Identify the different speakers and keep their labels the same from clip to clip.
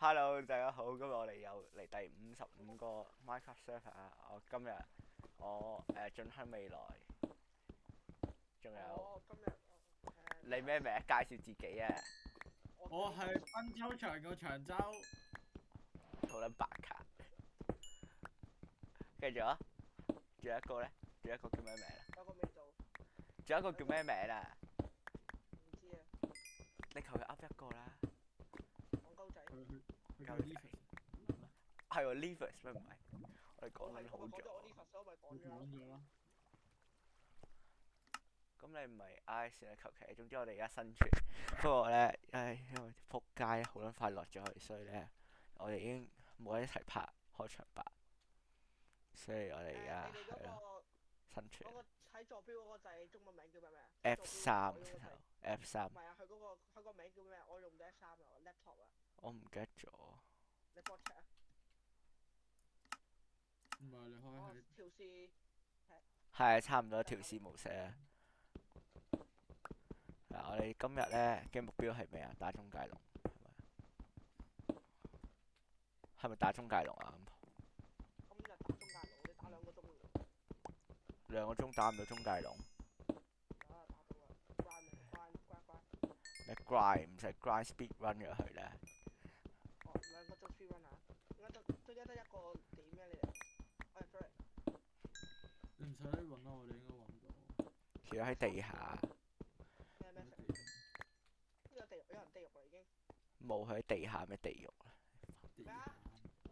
Speaker 1: Hello，大家好，今日我哋又嚟第55個 Minecraft server 啊！我今日進香未來，仲有
Speaker 2: 今日
Speaker 1: 你咩名？介紹自己啊！
Speaker 3: 我係濱州長個長洲，
Speaker 1: 好撚白卡。跟住啊，仲有一個咧，仲有一個叫咩名啊？
Speaker 2: 有個味道，
Speaker 1: 仲有一個叫咩名啊？
Speaker 2: 唔知啊，
Speaker 1: 你求其噏一個啦。
Speaker 2: 戇鳩仔。
Speaker 3: 佢叫 Leafy，
Speaker 1: 係喎 Levis 咩唔係？我哋講緊好
Speaker 2: 我講咗我
Speaker 1: 咗。
Speaker 2: 呢發手咪講
Speaker 3: 佢
Speaker 2: 咗啦。
Speaker 3: 講咗啦。
Speaker 1: 咁你唔係唉算啦，求其。總之我哋而家生存。不過咧，因為撲街好撚快落咗去，所以咧我哋已經冇得一齊拍開場白。所以我哋而家
Speaker 2: 你哋
Speaker 1: 係咯生存
Speaker 2: 嗰個喺坐標嗰個掣中文名叫咩名啊
Speaker 1: F3
Speaker 2: 坐標嗰個掣
Speaker 1: 頭 F3，
Speaker 2: 唔係啊，佢個名叫咩？我用咗 F3啊，laptop 啊，
Speaker 1: 我唔記得咗。
Speaker 2: 你幫我 check 啊。
Speaker 3: 唔係你開喺
Speaker 2: 調試
Speaker 1: 係差唔多調試模式啊。嗱，我哋今日咧嘅目標係咩啊？打中介龍係咪打中介龍啊？
Speaker 2: 今日打中介龍，你打2個鐘㗎。
Speaker 1: 2個鐘打唔到中介龍。
Speaker 2: 打到啦，grind
Speaker 1: 咩 grind 唔使 grind speed run 咗佢咧？
Speaker 2: 2個鐘 speed run 啊，點解得一個點嘅你哋？sorry，
Speaker 3: 你唔使揾啦，我哋應該揾到。
Speaker 1: 其實喺地下，
Speaker 2: 咩 message？呢個地獄有人地獄啦已經。
Speaker 1: 冇佢喺地下咩地獄啊？
Speaker 3: 地
Speaker 2: 咩啊？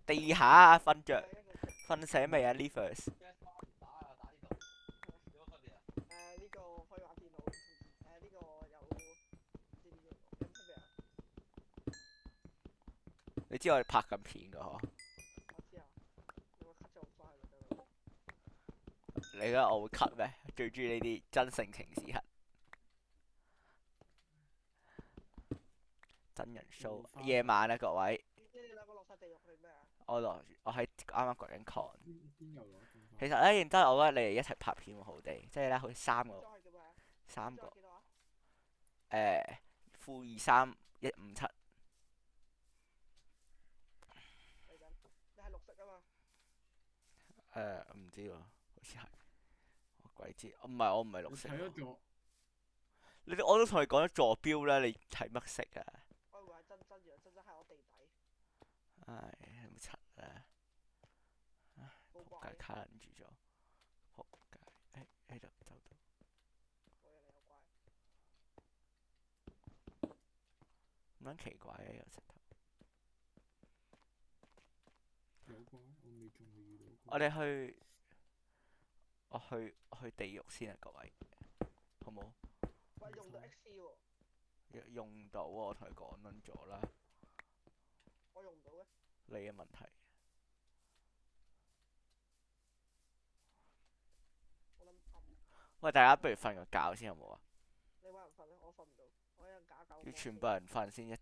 Speaker 1: 地下啊，瞓着
Speaker 2: 係一個
Speaker 1: 瞓醒未啊 Levis？
Speaker 2: 呢個可以玩電腦，呢個有唔知點用，有咩啊？
Speaker 1: 你知我哋拍緊片噶嗬？
Speaker 2: 我知啊，你會 cut 咗好快咪得咯。
Speaker 1: 你覺得我會 cut 咩？最中意呢啲真性情時刻，真人 show。夜晚啊，各位，
Speaker 2: 唔知你兩個落晒地獄定咩啊？
Speaker 1: 我喺啱啱掘緊 con。
Speaker 3: 邊有攞電
Speaker 1: 其實咧，認真我覺得你哋一齊拍片會好啲，即係咧好似三個
Speaker 2: 裝係叫咩啊？
Speaker 1: 三個
Speaker 2: 裝係幾多啊？-23157。嚟緊，你係綠色啊嘛？
Speaker 1: 唔知喎，好似係，我鬼知，唔係我唔係綠色喎。
Speaker 3: 睇咗咗，
Speaker 1: 我都同你講咗坐標啦，你睇乜色啊？
Speaker 2: 我以為係真，原來真係我地底。
Speaker 1: 唉，有冇柒啊？
Speaker 2: 好
Speaker 1: 仆街
Speaker 2: 怪，
Speaker 1: 卡撚住咗，仆街，喺度走到，
Speaker 2: 冇嘢你有怪。
Speaker 1: 咁撚奇怪嘅有石頭。
Speaker 3: 有關我仲未遇到過。
Speaker 1: 我哋去，我去地獄先啊，各位，好冇？
Speaker 2: 喂，用到 XC 喎，
Speaker 1: 用到啊，我同你講撚咗啦，
Speaker 2: 我用唔到嘅。
Speaker 1: 你嘅問題。
Speaker 2: 我諗瞓。
Speaker 1: 喂，大家不如瞓個覺先好冇啊？
Speaker 2: 你揾人瞓咧，我瞓唔到，我一人假狗。
Speaker 1: 要全部人瞓先一，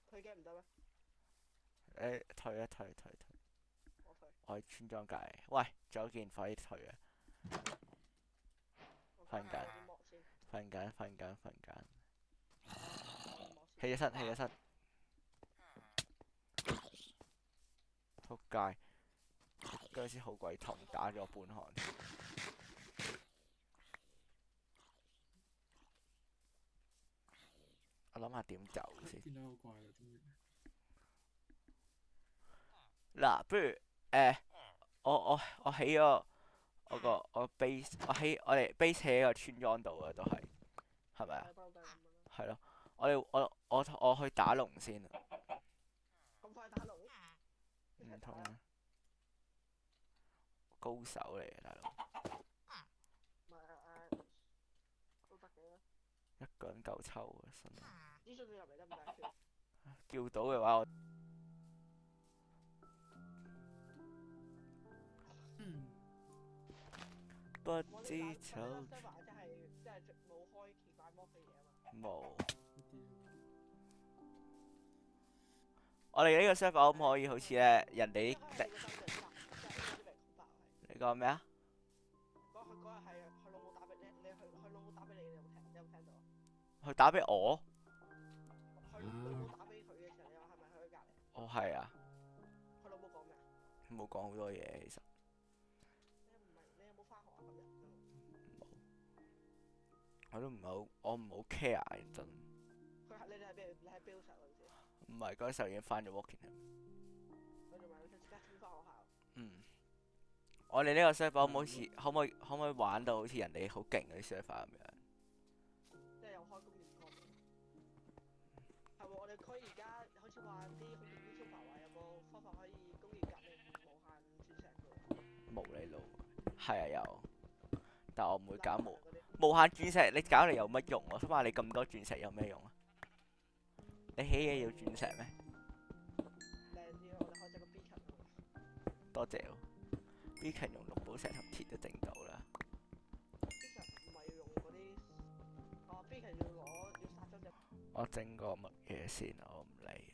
Speaker 2: 退鏡唔得咩？
Speaker 1: 退一退。
Speaker 2: 我退。
Speaker 1: 我係村莊界。喂，仲有件快啲退啊！瞓緊瞓緊。起咗身。仆街，嗰陣時好鬼痛，打咗半寒。我諗下點走先。
Speaker 3: 見到好怪啦，終於。
Speaker 1: 嗱，不如我起咗我 base，我哋 base 喺個村莊度啊，都係，係咪啊？係咯，我去打龍先啊。
Speaker 2: 咁快打龍？
Speaker 1: 唔通啊？高手嚟嘅大佬，
Speaker 2: 唔係都得嘅。
Speaker 1: 一個人夠抽啊！真係
Speaker 2: 資訊你入嚟得唔得？
Speaker 1: 叫到嘅話，我不知醜。
Speaker 2: 即係冇開奇怪魔嘅嘢啊嘛。
Speaker 1: 冇。我哋呢個 server 可唔可以好似咧人哋啲？你講咩啊？
Speaker 2: 嗰日係佢老母打俾你，佢老母打俾你，你有冇聽到？
Speaker 1: 佢打俾我？
Speaker 2: 佢老母打俾佢嘅時候，你話係咪
Speaker 1: 係啊，
Speaker 2: 佢老母講咩？
Speaker 1: 冇講好多嘢其實。
Speaker 2: 你有冇翻學啊？今日
Speaker 1: 我都唔係好，我唔好 care 認真。
Speaker 2: 你哋係邊？你係 Bill 嗰陣時，
Speaker 1: 唔係嗰時候已經翻咗 working。
Speaker 2: 佢仲話佢即刻先翻學校。
Speaker 1: 嗯。我哋呢個 server 可唔可以玩到好似人哋好勁嗰啲 server 咁樣？
Speaker 2: 即係有開工業區。係喎，我哋區而家好似話啲好似 YouTuber 話有個方法可以工業革命無限鑽石嘅喎。
Speaker 1: 無理路。係啊有，但我唔會搞
Speaker 2: 嗰啲
Speaker 1: 無限鑽石，你搞嚟有乜用？我想話你咁多鑽石有咩用啊？你起嘢要鑽石咩？
Speaker 2: 靚啲咯，我哋開隻個 beacon 咯。
Speaker 1: 多謝喎。Beacon 用綠寶石同鐵都整到啦。
Speaker 2: beacon 唔係用嗰啲，哦 beacon 要殺咗隻。
Speaker 1: 我整個乜嘢先？我唔理。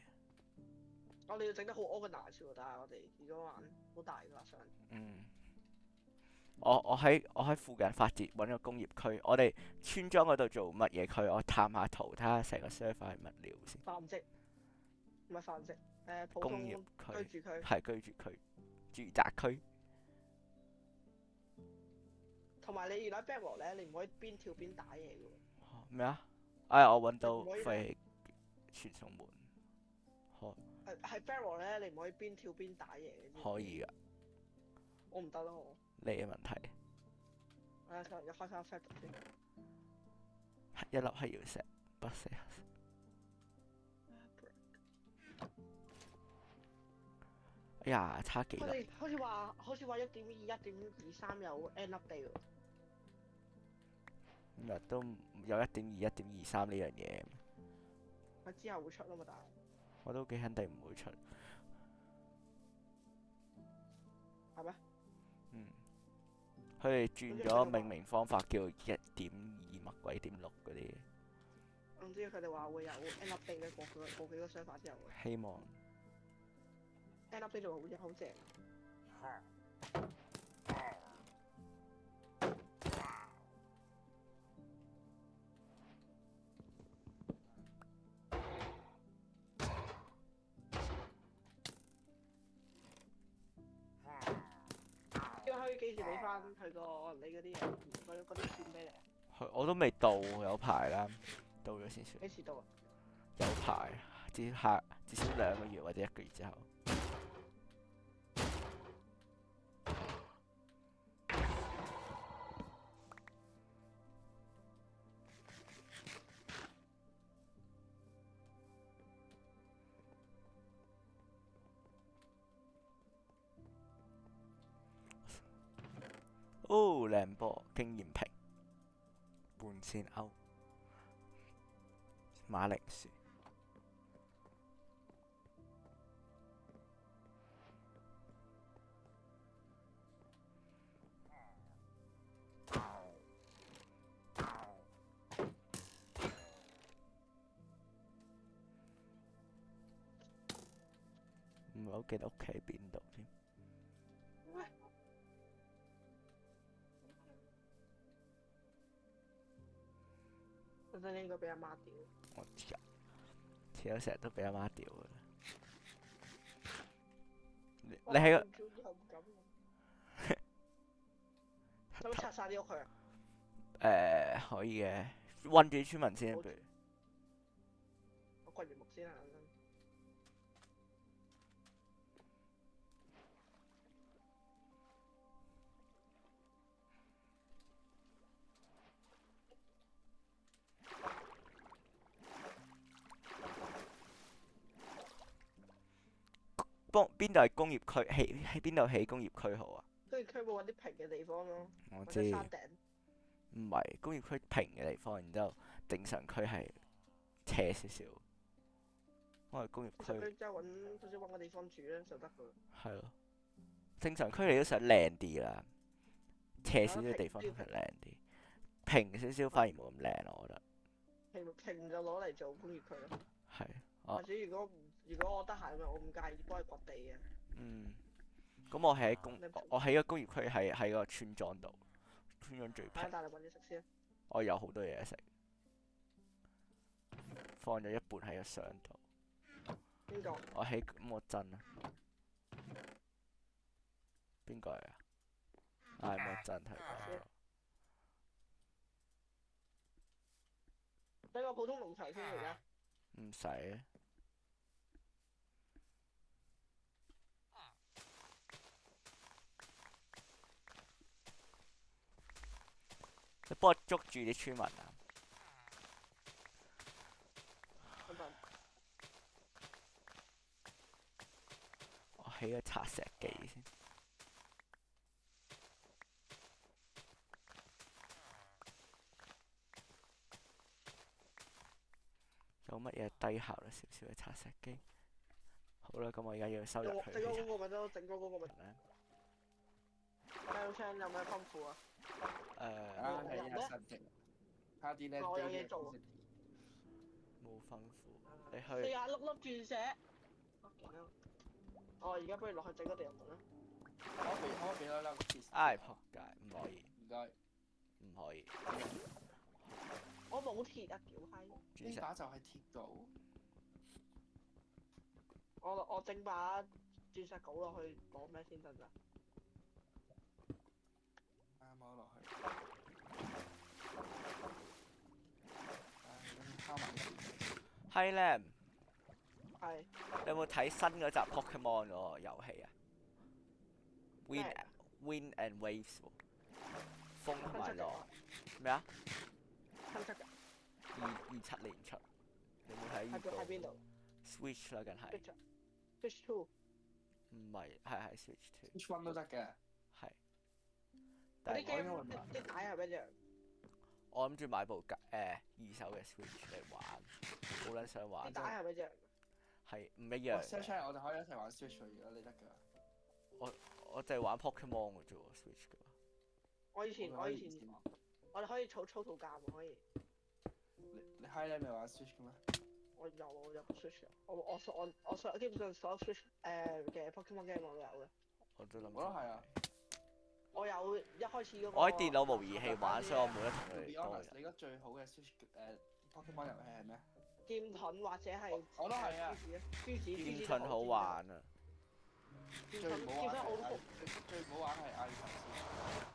Speaker 2: 我哋要整得好 organize 喎，但係我哋如果玩好大嘅話想。
Speaker 1: 嗯。我喺附近發展揾個工業區，我哋村莊嗰度做乜嘢區？我探下圖，睇下成個 server 係乜料先。
Speaker 2: 繁殖，唔係繁殖，普
Speaker 1: 工
Speaker 2: 通
Speaker 1: 業區
Speaker 2: 居住區。
Speaker 1: 係居住區、住宅區。
Speaker 2: 同埋你原來 Bedrock 咧，你唔可以邊跳邊打嘢嘅喎。
Speaker 1: 咩啊？哎，我揾到
Speaker 2: 你唔可以
Speaker 1: 廢棄傳送門。
Speaker 2: 係 Bedrock 咧，你唔可以邊跳邊打嘢嘅。
Speaker 1: 可以㗎，
Speaker 2: 我唔得咯，我。
Speaker 1: 你嘅問題。
Speaker 2: 又開翻 Fact 先。
Speaker 1: 一粒係要石，不石。哎呀，差幾粒？
Speaker 2: 佢哋好似話1.2、1.23有 end up day 喎。
Speaker 1: 今日都有1.2、1.23呢樣嘢，
Speaker 2: 佢之後會出啊嘛，但係。
Speaker 1: 我都幾肯定唔會出。
Speaker 2: 係咩？
Speaker 1: 嗯。佢哋轉咗命名方法，叫1.2乜鬼點6嗰啲。
Speaker 2: 我唔知佢哋話會有 end up day 嘅過幾個商法之後會。
Speaker 1: 希望。
Speaker 2: end up day 就好正。可以幾時俾翻佢你嗰啲嘢，嗰啲錢俾你？
Speaker 1: 我都未到，有排啦，到咗先算。
Speaker 2: 幾時到啊？
Speaker 1: 有排，至少2個月或者1個月之後。哦，靚波，經驗瓶，半仙歐，馬鈴薯。唔係好記得屋企喺邊度添。
Speaker 2: 我真係應該俾阿媽屌。
Speaker 1: 我知啊，遲咗成日都俾阿媽屌㗎啦。你喺個
Speaker 2: 以後唔敢。使唔使拆晒啲屋佢啊？
Speaker 1: 可以嘅，韞住啲村民先，不如。
Speaker 2: 我掘完木先啊！
Speaker 1: 邊度係工業區？喺邊度起工業區好啊？
Speaker 2: 工業區冇揾啲平嘅地方咯，或
Speaker 1: 我知。
Speaker 2: 者山頂。
Speaker 1: 唔係工業區平嘅地方，然之後正常區係斜少少。我係工業區。
Speaker 2: 即係揾個地方住咧就得噶啦。
Speaker 1: 係咯。正常區你都想靚啲啦，斜少少地方想靚啲，平少少反而冇咁靚咯，我覺得。
Speaker 2: 平就攞嚟做工業區咯。
Speaker 1: 係。
Speaker 2: 或者如果我得閒嘅，我唔介意幫佢掘地嘅。
Speaker 1: 嗯。咁我喺個工業區喺個村莊度，村莊最平。
Speaker 2: 帶你揾嘢食先。
Speaker 1: 我有好多嘢食，放咗一半喺個箱度。
Speaker 2: 邊個？
Speaker 1: 我起魔陣啊！邊個嚟啊？嗌魔陣睇過。
Speaker 2: 俾個普通農場先而家。
Speaker 1: 唔使啊！你幫我捉住啲村民啊！
Speaker 2: 等等。
Speaker 1: 我起個拆石機先。有乜嘢低效率少少嘅拆石機？好啦，咁我而家要收入佢。
Speaker 2: 整嗰個咪得，整嗰個咪。
Speaker 1: 咧
Speaker 2: ，L Chan 有咩吩咐啊？
Speaker 3: 啊係啊，神奇。差啲咧，
Speaker 2: 我有嘢做。
Speaker 1: 冇吩咐，你
Speaker 2: 四
Speaker 1: 去。
Speaker 2: 廿粒鑽石。我而家不如落去整個地入門啦。
Speaker 3: 可唔可以攞粒鐵？
Speaker 1: 唉，仆街，唔可以，
Speaker 3: 唔該。
Speaker 1: 唔可以。
Speaker 2: 我冇鐵啊，屌閪！
Speaker 3: 呢把就係鐵鎬。
Speaker 2: 我整把鑽石鎬落去攞咩先得㗎？
Speaker 3: 啱攞落去。敲埋佢。
Speaker 1: 係咧，
Speaker 2: 係。
Speaker 1: 你有冇睇新嗰集 Pokemon 嗰個遊戲啊？Wind and Waves 喎，風同埋浪。咩啊
Speaker 2: 新出㗎。
Speaker 1: 27年出，你有冇睇預告？
Speaker 2: 喺邊度
Speaker 1: Switch 啦，梗係。
Speaker 2: Switch Two。
Speaker 1: 唔係，係 Switch Two。Which
Speaker 3: one 都得嘅。
Speaker 1: 係。
Speaker 2: 嗰啲 game 啲帶係一樣。
Speaker 1: 我諗住買部二手嘅 Switch 嚟玩，好撚想玩。
Speaker 2: 啲帶係一樣。
Speaker 1: 係唔一樣嘅。
Speaker 3: Search 出嚟，我哋可以一齊玩 Switch 如果你得㗎。
Speaker 1: 我淨係玩 Pokemon 嘅啫喎，Switch 嘅。
Speaker 2: 我以前，我哋可以儲套價喎，可以。
Speaker 3: 你 High 咧未玩 Switch 嘅咩？
Speaker 2: 我有 Switch 嘅，我基本上所有 Switch 嘅 Pokemon game 我都有嘅。
Speaker 1: 我都諗。
Speaker 3: 我都係啊。
Speaker 2: 我有一開始嗰個。
Speaker 1: 我喺電腦模擬器玩，所以我冇得同佢哋多人。
Speaker 3: 你覺得最好嘅 Switch Pokemon 遊戲係咩？
Speaker 2: 劍盾或者係。
Speaker 3: 我都係啊。
Speaker 1: 劍盾好玩啊！
Speaker 3: 最唔好玩係最唔好玩係艾爾宙斯。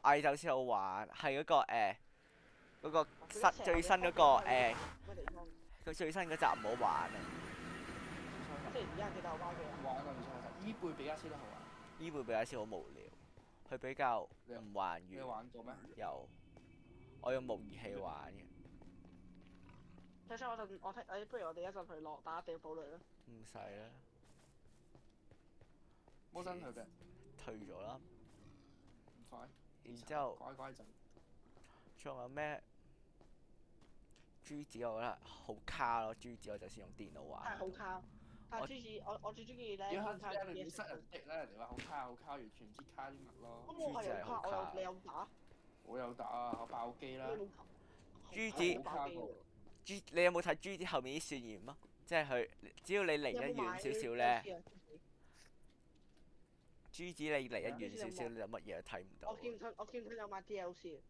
Speaker 1: 艾爾宙斯好玩，係嗰個最新嗰個佢最新嗰集唔好玩啊！
Speaker 2: 即係而家幾大玩嘅。
Speaker 3: 玩啊！伊貝比加斯都好玩。
Speaker 1: 伊貝比加斯好無聊，佢比較唔還原。
Speaker 3: 你玩過咩？
Speaker 1: 有，我用模擬器玩嘅。
Speaker 2: 睇下不如我哋一陣去落打地堡壘啦。
Speaker 1: 唔使啦。
Speaker 3: 魔真佢嘅。
Speaker 1: 退咗啦。
Speaker 3: 唔快。
Speaker 1: 然之後。
Speaker 3: 乖陣。
Speaker 1: 仲有咩？珠子我覺得好卡咯，珠子我就先用電腦玩。
Speaker 2: 係好卡。但係珠子我最中意咧。
Speaker 3: 要卡你塞人的咧，人哋話好卡，完全唔知卡啲乜咯。
Speaker 2: 咁我係有卡，你有打？
Speaker 3: 我有打啊，我爆機啦。
Speaker 1: 珠子。你有冇睇珠子後面啲宣言啊？即係佢，只要你離得遠少少咧。珠子你離得遠少少，你就乜嘢都睇唔到。
Speaker 2: 我見佢有買 DLC。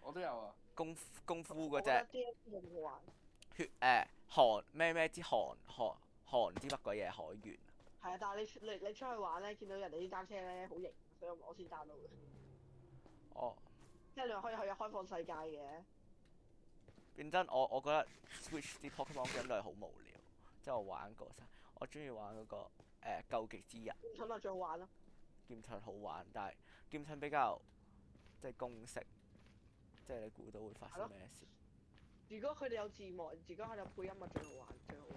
Speaker 3: 我都有啊。
Speaker 1: 功夫嗰隻。
Speaker 2: DLC 好玩。
Speaker 1: 韓咩之韓之乜鬼嘢海猿。
Speaker 2: 係啊，但係你出去玩咧，見到人哋啲單車咧好型，所以我先 download 嘅。
Speaker 1: 哦。
Speaker 2: 即係你可以去開放世界嘅。
Speaker 1: 認真，我覺得 Switch 啲 Pokemon game 都係好無聊，即係我玩過晒。我中意玩嗰個究極之人。
Speaker 2: 劍盾咪最好玩咯。
Speaker 1: 劍盾好玩，但係劍盾比較即係公式，即係你估到會發生咩事。
Speaker 2: 如果佢哋有字幕，如果佢哋有配音咪最好玩，最好啦。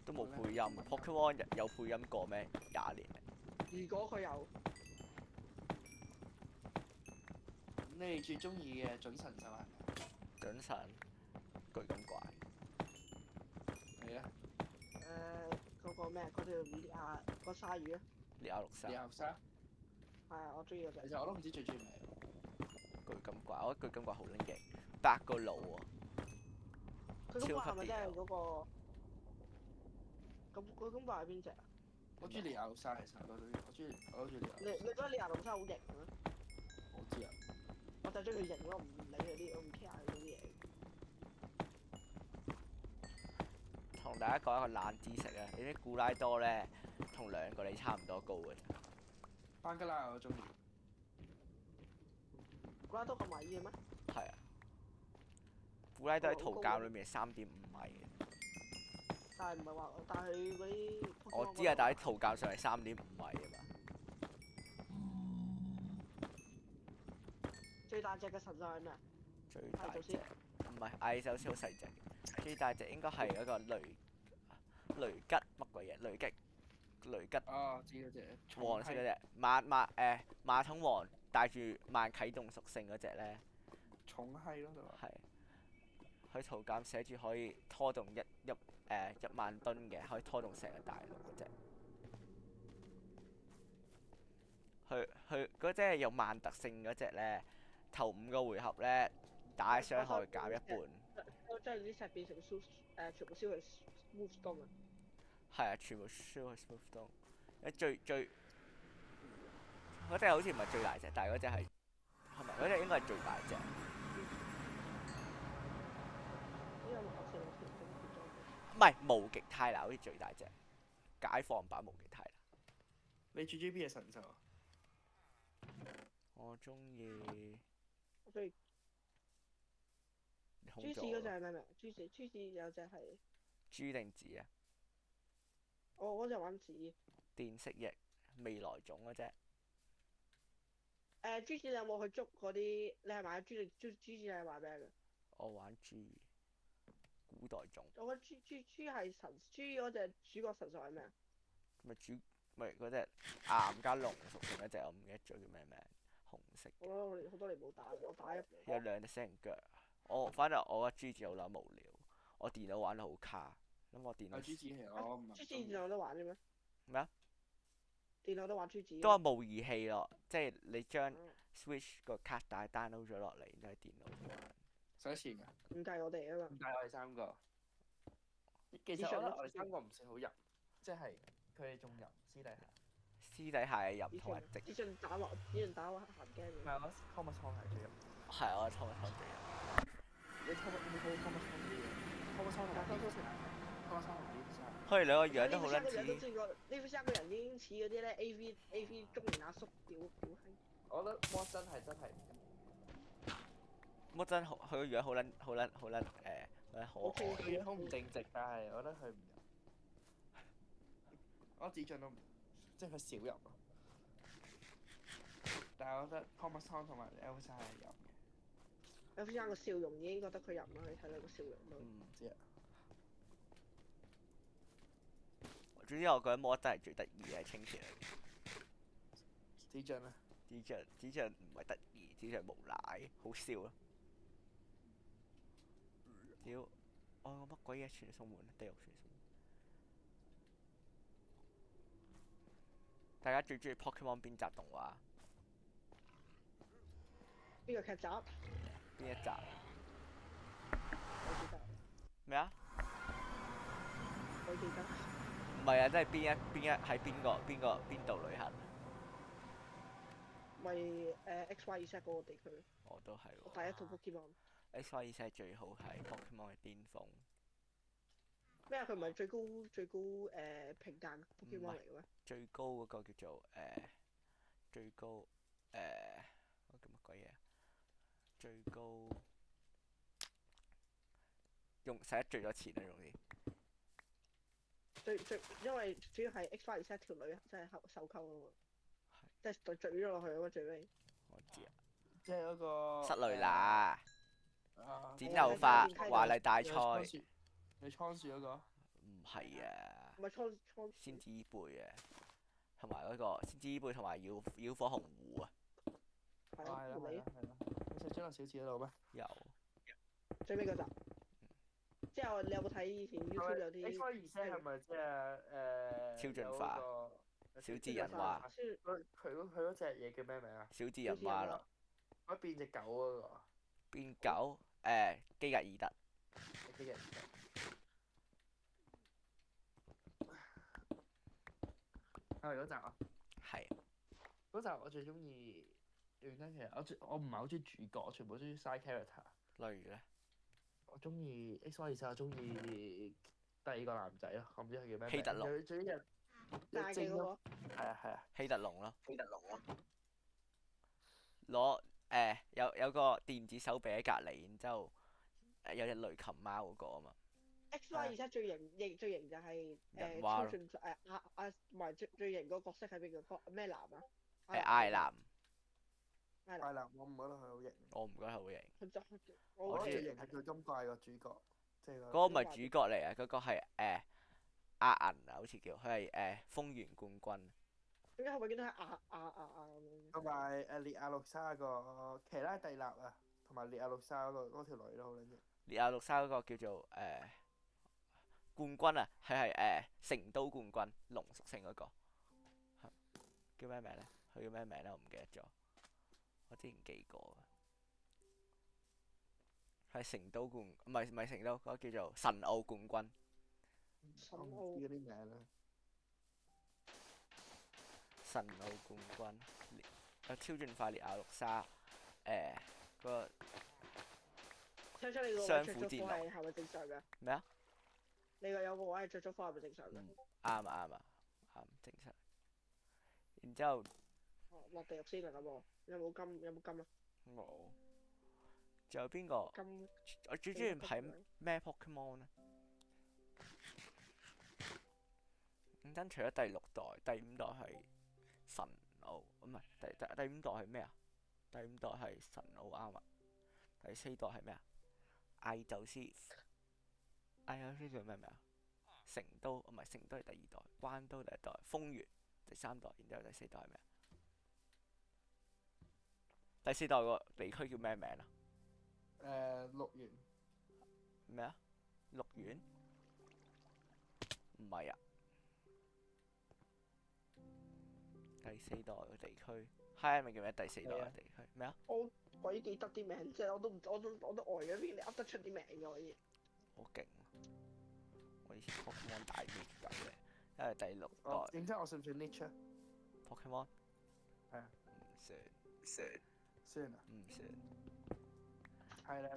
Speaker 1: 都冇配音，Pokemon 有配音過咩？20年。
Speaker 2: 如果佢有。
Speaker 3: 你哋最中意嘅準神就係？
Speaker 1: 準神。巨咁怪。
Speaker 3: 你咧？
Speaker 2: 嗰個咩？嗰條個鯊魚啊。
Speaker 1: 列亞陸鯊。
Speaker 3: 列亞陸鯊。
Speaker 2: 係啊，我中意嗰隻。
Speaker 3: 其實我都唔知最中意咩。
Speaker 1: 巨咁怪，我覺得巨咁怪好撚型，8個腦喎。
Speaker 2: 佢咁怪係咪真係嗰個？咁佢咁怪係邊隻啊？
Speaker 3: 我中意列亞陸鯊，其實我都中意列亞陸鯊。
Speaker 2: 你覺得列亞陸鯊好型咩？
Speaker 3: 我知啊。
Speaker 2: 我就中意佢型咯，唔理佢啲，我唔 care 佢啲嘢。
Speaker 1: 同大家講一個冷知識啊！你啲古拉多咧，同兩個你差唔多高嘅啫。
Speaker 3: 班吉拉我中意。
Speaker 2: 古拉多咁矮嘅咩？
Speaker 1: 係啊，古拉多喺圖鑑裏面3.5米嘅。
Speaker 2: 但係唔係話，但係佢嗰啲。
Speaker 1: 我知啊，但係喺圖鑑上係3.5米啊嘛。
Speaker 2: 最大隻嘅神獸係咩啊？
Speaker 1: 最大隻唔係艾宙斯好細隻，最大隻應該係嗰個雷吉乜鬼嘢？雷吉
Speaker 3: 哦，知嗰隻。
Speaker 1: 黃色嗰隻馬桶王帶住慢啟動屬性嗰隻咧。
Speaker 3: 重閪咯，就話。
Speaker 1: 係。佢圖鑑寫住可以拖動1萬噸嘅，可以拖動成個大陸嗰隻。佢嗰隻有慢特性嗰隻咧，頭5個回合咧打嘅傷害減1半。
Speaker 2: 將啲石變成全部燒去 smooth stone 啊！
Speaker 1: 係啊，全部燒去 smooth stone。最嗰隻好似唔係最大隻，但係嗰隻係咪？嗰隻應該係最大隻。唔係無極泰拿好似最大隻，解放版無極泰拿。
Speaker 3: 你最中意邊隻神獸啊？
Speaker 1: 我中意。
Speaker 2: 我中意。豬屎嗰隻係咩名？豬屎有隻係。
Speaker 1: 豬定子啊？
Speaker 2: 我嗰隻玩子。
Speaker 1: 電蜥蜴未來種嗰隻。
Speaker 2: 豬屎你有冇去捉嗰啲？你係買豬子你係買咩嘅？
Speaker 1: 我玩豬。古代種。
Speaker 2: 我覺得豬係神，豬嗰隻主角神獸係咩啊？
Speaker 1: 咪嗰隻岩加龍屬性嗰隻，我唔記得咗叫咩名，紅色。
Speaker 2: 我好多年冇打，我打一。
Speaker 1: 有2隻死人腳。反正我覺得豬字好撚無聊，我電腦玩得好卡，咁我電腦。
Speaker 3: 豬字其實我唔係。
Speaker 2: 豬字電腦都玩嘅咩？
Speaker 1: 咩啊？
Speaker 2: 電腦都玩豬字。
Speaker 1: 都係模擬器咯，即係你將 Switch 個卡帶 download 咗落嚟，然之後喺電腦度玩。
Speaker 3: 使錢㗎？
Speaker 2: 唔計我哋啊嘛。
Speaker 3: 唔計我哋3個。其實我覺得我哋3個唔算好入，即係佢哋仲入私底下。
Speaker 1: 私底下係入同埋直。
Speaker 2: 只盡打鹹 game 嘅。
Speaker 3: 唔係我 Thomas 係最入。
Speaker 1: 係我 Thomas 最入。
Speaker 3: 你 Thomas 啲 Thomas 同埋 Thomas 同啲
Speaker 1: 佢哋兩個樣都好撚似。
Speaker 2: 呢三個人已經似嗰啲咧 AV 中年阿叔屌閪。
Speaker 3: 我覺得摩真係。
Speaker 1: 摩真佢個樣好撚可愛。
Speaker 3: 佢樣好唔正直，但係我覺得佢唔入。我子俊都唔，即係佢少入咯。但係我覺得 Thomas 同埋 Elsa 係入嘅。
Speaker 2: Elsa 個笑容已經覺得佢入啦，你睇佢個笑容都。
Speaker 3: 唔知啊。
Speaker 1: 總之我覺得摩真係最得意嘅清朝嚟嘅。
Speaker 3: 子俊啊？
Speaker 1: 子俊唔係得意，子俊無賴，好笑啊！屌，我乜鬼嘢傳送門？地獄傳送門。大家最中意 Pokemon 邊集動畫？
Speaker 2: 邊個劇集？
Speaker 1: 邊一集？
Speaker 2: 我記得。
Speaker 1: 咩啊？
Speaker 2: 我記得。
Speaker 1: 唔係啊，即係喺邊度旅行？
Speaker 2: 咪XYZ 嗰個地區。
Speaker 1: 我都係喎。
Speaker 2: 我第一套 Pokemon。XYZ
Speaker 1: 係最好係 Pokemon 嘅巔峰。
Speaker 2: 咩啊？佢唔係最高評價 Pokemon 嚟嘅咩？
Speaker 1: 最高嗰個叫做最高嗰個叫乜鬼嘢？最高使得最多錢啊！用啲。
Speaker 2: 因為主要係 XYZ 條女真係受溝啊嘛，即係墜咗落去啊嘛最尾。
Speaker 1: 我知啊。
Speaker 3: 即係嗰個。
Speaker 1: 室雷娜。剪頭髮華麗大賽。
Speaker 3: 你倉鼠嗰個？
Speaker 1: 唔係啊。
Speaker 2: 唔係倉。
Speaker 1: 先知伊貝啊，同埋嗰個先知伊貝同埋妖火紅狐啊。
Speaker 2: 係啦。
Speaker 3: 你食咗個小智嗰度咩？
Speaker 1: 有。
Speaker 2: 最尾嗰集。之後你有冇睇以前 YouTube 有啲
Speaker 3: ？XYZ係咪即係
Speaker 1: 超進化。小智人蛙。
Speaker 3: 佢嗰隻嘢叫咩名啊？
Speaker 1: 小智人蛙咯。
Speaker 3: 可以變隻狗嗰個。
Speaker 1: 變狗？基格爾特。
Speaker 3: 基格爾特。係嗰集啊？
Speaker 1: 係。
Speaker 3: 嗰集我最中意，原因其實我唔係好中意主角，我全部中意 side character。
Speaker 1: 例如咧？
Speaker 3: 我中意 XYZ，我中意第二個男仔咯，我唔知佢叫咩名。
Speaker 1: 希特龍
Speaker 3: 有最一日
Speaker 2: 大嘅嗰個，
Speaker 3: 係啊，
Speaker 1: 希特龍咯，攞有個電子手柄喺隔離，然之後有隻雷琴貓嗰個啊嘛。
Speaker 2: XY27最型就係超
Speaker 1: 人蛙咯
Speaker 2: 進唔係最型嗰個角色係邊個？咩男啊？
Speaker 1: 艾男，
Speaker 2: 係
Speaker 3: 怪男我唔覺得佢好型。
Speaker 1: 我唔覺得好型。
Speaker 2: 佢就
Speaker 3: 我
Speaker 2: 我
Speaker 3: 覺得最型係佢今季個主角，即係
Speaker 1: 嗰個唔係主角嚟啊，嗰個係阿銀啊，好似叫佢係風原冠軍。
Speaker 2: 點解係咪見到係咁樣？
Speaker 3: 同埋列亞陸沙個奇拉蒂納啊，同埋列亞陸沙嗰條女都好撚型。
Speaker 1: 列亞陸沙嗰個叫做冠軍啊，佢係成都冠軍，龍屬性嗰個。叫咩名咧？佢叫咩名咧？我唔記得咗。我之前記過嘅。係成都冠，唔係成都，嗰個叫做神奧冠軍。
Speaker 3: 我唔知嗰啲名啦。
Speaker 1: 神奧冠軍，有超進化列亞陸沙，嗰個
Speaker 2: 唱出你個位
Speaker 1: 雙
Speaker 2: 着咗
Speaker 1: 虎戰狼
Speaker 2: 火係咪正常嘅？
Speaker 1: 咩啊？
Speaker 2: 你個有個位係着咗火係咪正常嘅？
Speaker 1: 啱，正常。然之後
Speaker 2: 落地獄先啦咁喎，有冇金啊？
Speaker 1: 冇。仲有邊個？
Speaker 2: 金
Speaker 1: 我最中意睇咩 Pokemon 咧？認真除咗第6代，第5代係神奧，唔係第5代係咩啊？第5代係神奧啱啊。第4代係咩啊？艾宙斯叫咩名啊？成都唔係成都係第2代，關都第1代，風原第3代，然之後第4代係咩啊？第4代個地區叫咩名啊？
Speaker 3: 綠園
Speaker 1: 咩啊？綠園？唔係啊。第4代嘅地區 ，Hi 咪叫咩？第4代嘅地區咩啊？
Speaker 2: 我鬼記得啲名，即係我都呆咗，邊你噏得出啲名嘅可以？
Speaker 1: 好勁！我以前 Pokemon 大 meet 緊嘅，因為第6代
Speaker 3: 認真我算唔算 niche 啊？
Speaker 1: Pokemon
Speaker 3: 係啊，
Speaker 1: 唔
Speaker 3: 算啊，
Speaker 1: 唔算
Speaker 3: 係咧。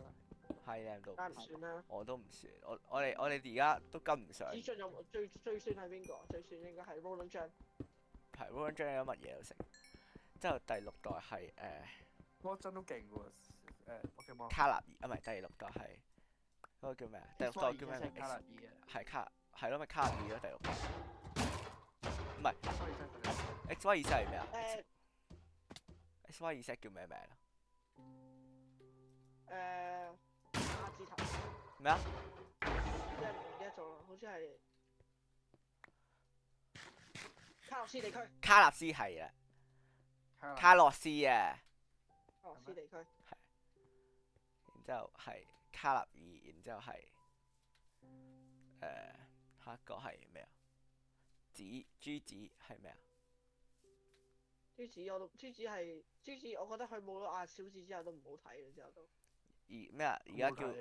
Speaker 1: ，High Name 都唔
Speaker 2: 梗係唔
Speaker 1: 算，
Speaker 2: 算啦。
Speaker 1: 我都唔算，我哋而家都跟唔上。
Speaker 2: 資訊有冇最算係邊個？最算應該係 Roland 張。
Speaker 1: 係 Roland 張有乜嘢都成。之後第6代係
Speaker 3: 波真都勁喎，Pokemon。
Speaker 1: 卡納爾啊，唔係第6代係嗰個叫咩啊？第6代叫咩名？
Speaker 3: 卡納爾啊。
Speaker 1: 係咯，咪卡納爾咯，第6代。唔係 XY27係咩啊？XY27叫咩名啊？
Speaker 2: 阿字頭。
Speaker 1: 咩啊？
Speaker 2: 唔記得咗啦，好似係卡洛斯地區。
Speaker 1: 卡納斯係啦，卡洛斯啊。
Speaker 2: 卡洛斯地區。
Speaker 1: 然之後係卡納爾，然之後係下一個係咩啊？朱子係咩啊？
Speaker 2: 朱子係朱子，我覺得佢冇咗阿小子之後都唔好睇嘅，之後都。
Speaker 1: 而咩啊？而家叫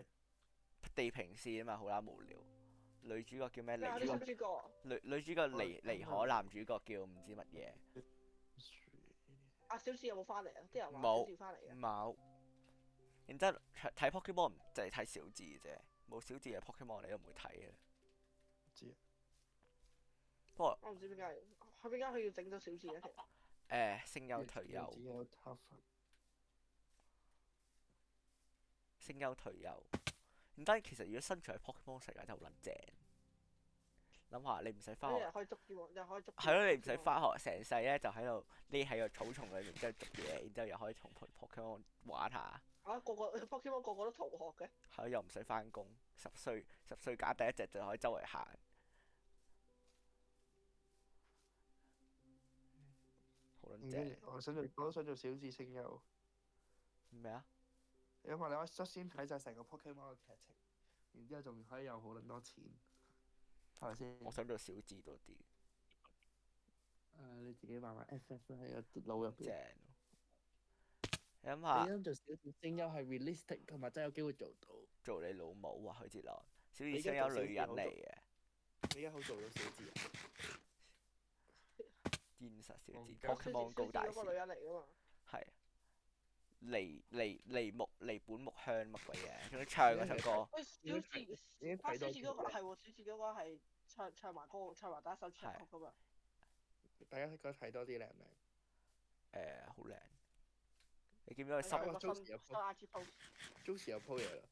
Speaker 1: 地平線啊嘛，好撚無聊。女主角叫咩？
Speaker 2: 咩啊？啲新主角。
Speaker 1: 女主角尼可，男主角叫唔知乜嘢。
Speaker 2: 阿小子有冇翻嚟啊？啲人話
Speaker 1: 冇
Speaker 2: 小子翻嚟嘅。
Speaker 1: 冇。然之後睇 Pokemon 唔就係睇小智啫，冇小智嘅 Pokemon 你都唔會睇嘅。
Speaker 3: 知。
Speaker 1: 不過
Speaker 2: 我唔知點解，佢要整咗小智咧？其實。
Speaker 1: 聲優退休。聲優退休，唔單其實如果身處喺 Pokemon 世界真係好撚正。諗下你唔使翻學，
Speaker 2: 又可以捉住喎，又可以捉。
Speaker 1: 係咯，你唔使翻學，成世咧就喺度匿喺個草叢裏面，之後捉嘢，然之後又可以同 Pokemon 玩下。
Speaker 2: 啊！個 Pokemon 個個都逃學嘅。
Speaker 1: 係咯，又唔使翻工，10歲揀第一隻就可以周圍行。好撚正。
Speaker 3: 我都想做小智聲優。
Speaker 1: 咩啊？
Speaker 3: 因為你可以率先睇晒成個 Pokemon 嘅劇情，然之後仲可以有好撚多錢，係咪先？
Speaker 1: 我想做小智多啲。
Speaker 3: 你自己慢慢 FF 喺個腦入邊。
Speaker 1: 正。你諗下。
Speaker 3: 你諗做小智聲優係 realistic 同埋真係有機會做到。
Speaker 1: 做你老母啊！許哲郎，小智聲優女人嚟嘅。
Speaker 3: 你而家好做到小智啊？
Speaker 1: 現實小智 Pokemon 高大師。
Speaker 2: 嗰個女人嚟㗎嘛。
Speaker 1: 係。離本木香乜鬼嘢，總之唱嗰首歌。
Speaker 2: 喂，小智，小智嗰個係喎，小智嗰個係唱埋第一首主題曲噶嘛。
Speaker 4: 大家覺得睇多啲靚唔靚？
Speaker 1: 好靚。你見唔見佢濕
Speaker 4: 個 Josie 有
Speaker 2: IG post。Josie
Speaker 4: 有 po 嘢啦。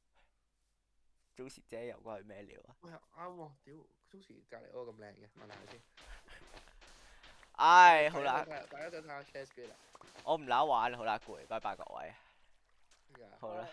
Speaker 1: Josie 姐又關佢咩料啊？
Speaker 4: 喂，啱喎，屌 Josie 隔離嗰個咁靚嘅，問下佢先。
Speaker 1: 唉，好啦，
Speaker 4: 大家想睇下 Chess 機啦。
Speaker 1: 我唔撚玩，好啦，攰，拜拜各位。
Speaker 4: 點解？
Speaker 1: 好啦。